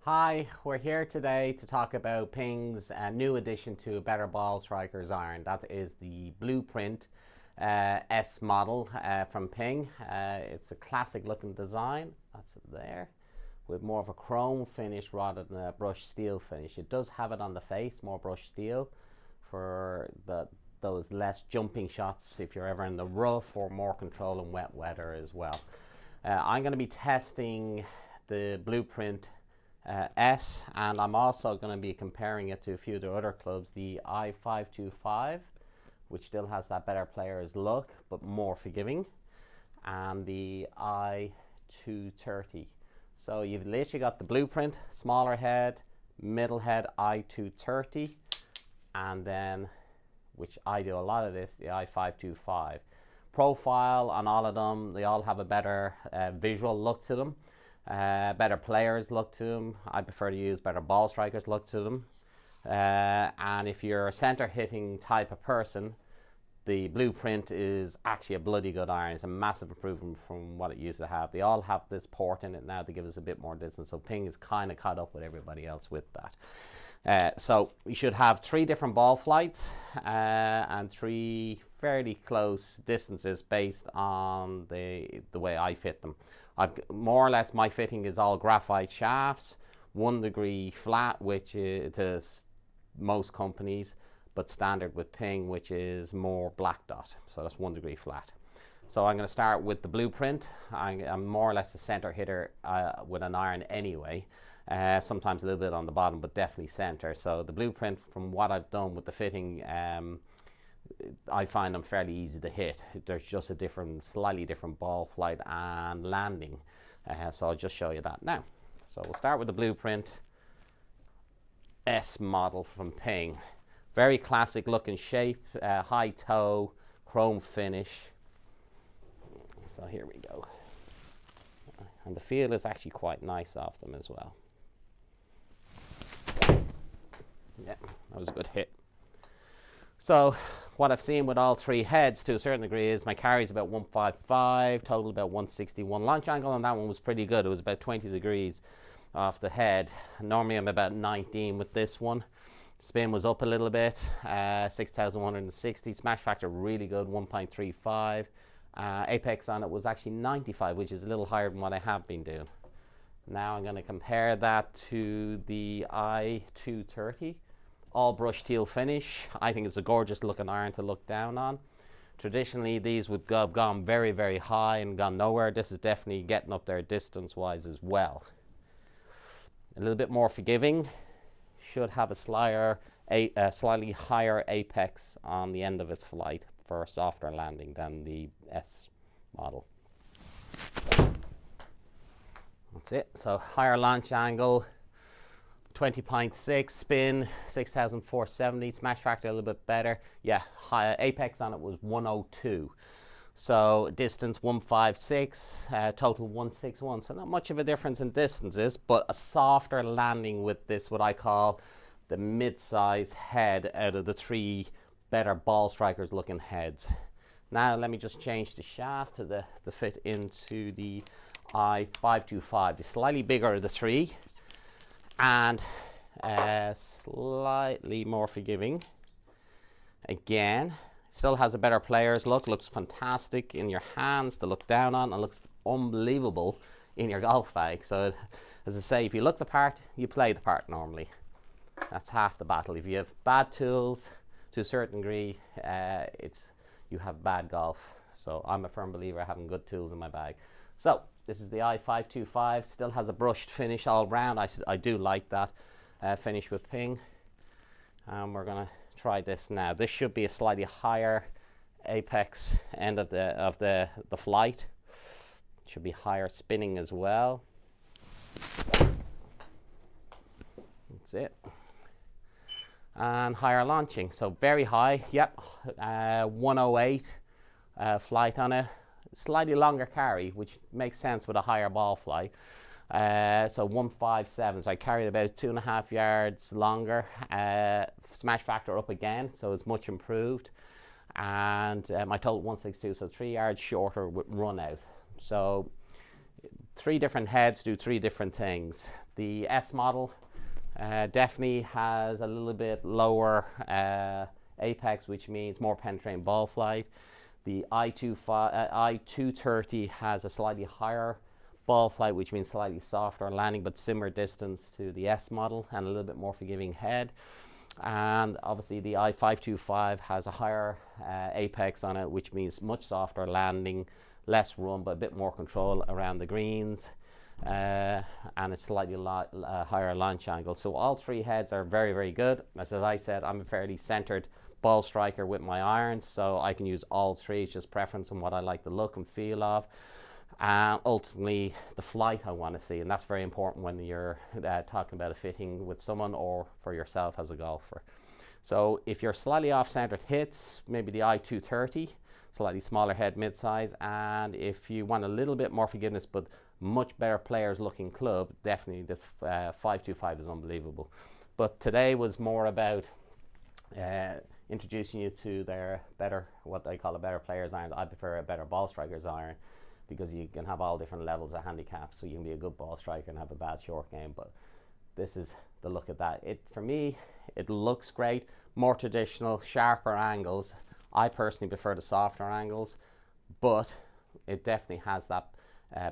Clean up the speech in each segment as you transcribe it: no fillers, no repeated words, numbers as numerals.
Hi, we're here today to talk about Ping's new addition to a better ball striker's iron. That is the Blueprint S model from Ping. It's a classic looking design, that's it there, with more of a chrome finish rather than a brushed steel finish. It does have it on the face, more brushed steel, for those less jumping shots if you're ever in the rough, or more control in wet weather as well. I'm going to be testing the Blueprint S, and I'm also going to be comparing it to a few of the other clubs, the I-525, which still has that better player's look but more forgiving, and the I-230. So you've literally got the Blueprint, smaller head, middle head I-230, and then, which I do a lot of this, the I-525. Profile on all of them, they all have a better visual look to them. Better players look to them. I prefer to use better ball strikers look to them. And if you're a center hitting type of person, the Blueprint is actually a bloody good iron. It's a massive improvement from what it used to have. They all have this port in it now to give us a bit more distance, so Ping is kind of caught up with everybody else with that. So you should have 3 different ball flights and 3 fairly close distances based on the way I fit them. I've more or less, my fitting is all graphite shafts, 1 degree flat, which is to most companies, but standard with Ping, which is more black dot. So that's 1 degree flat. So I'm going to start with the Blueprint. I'm more or less a center hitter with an iron anyway. Sometimes a little bit on the bottom, but definitely center. So the Blueprint, from what I've done with the fitting, I find them fairly easy to hit. There's just a slightly different ball flight and landing. So I'll just show you that now. So we'll start with the Blueprint S model from Ping. Very classic looking shape, high toe, chrome finish. So here we go. And the feel is actually quite nice off them as well. Yeah, that was a good hit. So what I've seen with all 3 heads to a certain degree is my carry is about 155, total about 161. Launch angle on that one was pretty good. It was about 20 degrees off the head. Normally I'm about 19 with this one. Spin was up a little bit, 6,160. Smash factor really good, 1.35. Apex on it was actually 95, which is a little higher than what I have been doing. Now I'm going to compare that to the I-230. All brushed steel finish. I think it's a gorgeous looking iron to look down on. Traditionally these would have gone very, very high and gone nowhere. This is definitely getting up there distance wise as well. A little bit more forgiving. Should have a slightly higher apex on the end of its flight for a softer landing than the S model. That's it. So higher launch angle, 20.6, spin 6,470, smash factor a little bit better. Yeah, high apex on it was 102. So distance 156, total 161. So not much of a difference in distances, but a softer landing with this, what I call the mid-size head out of the 3 better ball strikers looking heads. Now let me just change the shaft to the fit into the I-525. The slightly bigger of the 3 and slightly more forgiving. Again, still has a better player's look, looks fantastic in your hands to look down on, and looks unbelievable in your golf bag. So as I say, if you look the part, you play the part normally. That's half the battle. If you have bad tools to a certain degree, you have bad golf. So I'm a firm believer of having good tools in my bag. So this is the I-525, still has a brushed finish all round. I do like that finish with Ping. And we're going to try this now. This should be a slightly higher apex end of the flight. Should be higher spinning as well. That's it. And higher launching, so very high. Yep, 108 flight on it. Slightly longer carry, which makes sense with a higher ball flight. So 157, so I carried about 2.5 yards longer. Smash factor up again, so it's much improved. And my total 162, so 3 yards shorter with run out. So three different heads do three different things. The S model definitely has a little bit lower apex, which means more penetrating ball flight. The I230 has a slightly higher ball flight, which means slightly softer landing, but similar distance to the S model and a little bit more forgiving head. And obviously the I525 has a higher apex on it, which means much softer landing, less run, but a bit more control around the greens, and a slightly higher launch angle. So all three heads are very, very good. As I said, I'm a fairly centered ball striker with my irons, so I can use all three. It's just preference on what I like the look and feel of, and ultimately the flight I want to see, and that's very important when you're talking about a fitting with someone or for yourself as a golfer. So if you're slightly off-centered hits, maybe the I230, slightly smaller head, mid-size, and if you want a little bit more forgiveness but much better players looking club, definitely this 525 is unbelievable. But today was more about introducing you to their better, what I call a better player's iron. I prefer a better ball striker's iron, because you can have all different levels of handicap. So you can be a good ball striker and have a bad short game, but this is the look at that. For me, it looks great, more traditional, sharper angles. I personally prefer the softer angles, but it definitely has that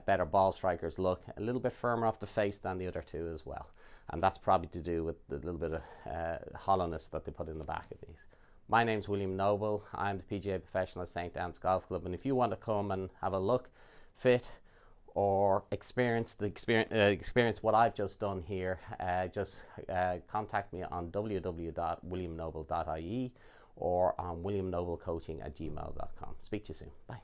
better ball striker's look, a little bit firmer off the face than the other two as well. And that's probably to do with the little bit of hollowness that they put in the back of these. My name's William Noble. I'm the PGA professional at St. Anne's Golf Club, and if you want to come and have a look, fit, or experience what I've just done here, just contact me on www.williamnoble.ie or on williamnoblecoaching@gmail.com. Speak to you soon. Bye.